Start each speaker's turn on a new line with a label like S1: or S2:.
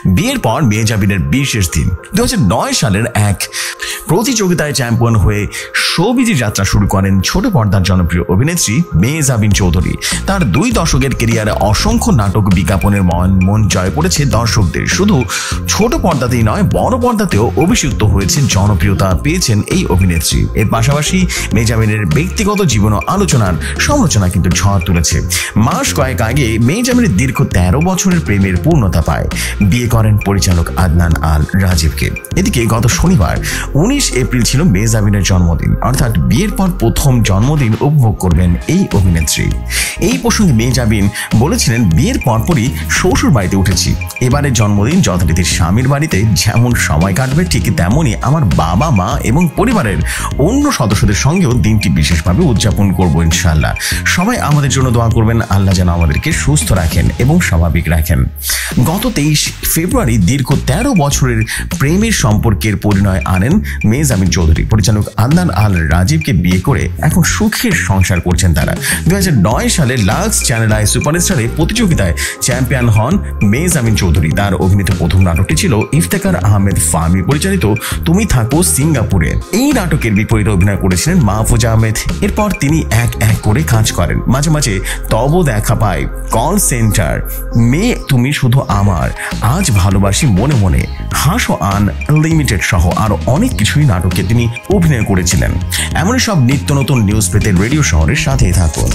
S1: বিয়ের পর মেহজাবিনের বিশেষ দিন 2009 সালের এক প্রতিযোগিতায় চ্যাম্পিয়ন হয়ে শোবিজে যাত্রা শুরু করেন ছোট পর্দার জনপ্রিয় অভিনেত্রী মেহজাবিন চৌধুরী। তার 2 দশকের কেরিয়ারে অসংখ্য নাটক বিজ্ঞাপনের মন জয় করেছে দর্শকদের। শুধু ছোট পর্দাতেই নয়, বড় পর্দাতেও অভিষিক্ত হয়েছে, জনপ্রিয়তা পেয়েছেন এই অভিনেত্রী। এর পাশাপাশি মেহজাবিনের ব্যক্তিগত জীবন ও সমালোচনা কিন্তু ঝড় তুলেছে। মাস কয়েক আগে মেহজাবিনের দীর্ঘ 13 বছরের প্রেমের পূর্ণতা পায়। বিয়ে করেন পরিচালক আদনান আল রাজীবকে। এদিকে গত শনিবার 19 এপ্রিল ছিল মেহজাবিনের জন্মদিন, অর্থাৎ বিয়ের পর প্রথম জন্মদিন উপভোগ করবেন এই অভিনেত্রী। এই প্রসঙ্গে মেহজাবিন বলেছিলেন, বিয়ের পরপরই শ্বশুর বাড়িতে উঠেছি। এবারের জন্মদিন যথারীতি স্বামীর বাড়িতে যেমন সময় কাটবে, ঠিক তেমনই আমার বাবা মা এবং পরিবারের অন্য সদস্যদের সঙ্গেও দিনটি বিশেষভাবে উদযাপন করবো ইনশাআল্লাহ। সবাই আমাদের জন্য দোয়া করবেন, আল্লাহ যেন আমাদেরকে সুস্থ রাখেন এবং স্বাভাবিক রাখেন। গত 23 ফেব্রুয়ারি দীর্ঘ 13 বছরের প্রেমের সম্পর্কের পরিণয় আনেন মেহজাবিন চৌধুরী। পরিচালক আদনান আল রাজীবকে বিয়ে করে এখন সুখের সংসার করছেন তারা। 2009 সালে লাক্স চ্যানেল আই সুপারস্টারে প্রতিযোগিতায় চ্যাম্পিয়ন হন মেহজাবিন চৌধুরী। তার অভিনীত প্রথম নাটকটি ছিল ইফতেখার আহমেদ ফাহমি পরিচালিত তুমি থাকো সিঙ্গাপুরে। এই নাটকের বিপরীতে অভিনয় করেছিলেন মাহফুজ আহমেদ। এরপর তিনি এক এক করে কাজ করেন। মাঝে মাঝে তব দেখা পায়, কল সেন্টার, মেয়ে তুমি শুধু আমার, আজ ভালোবাসি মনে মনে, হাসো আন লিমিটেড সহ আরো অনেক কিছুই নাটকে তিনি অভিনয় করেছিলেন। এমনই সব নিত্য নতুন নিউজ পেতে রেডিও শহরের সাথেই থাকুন।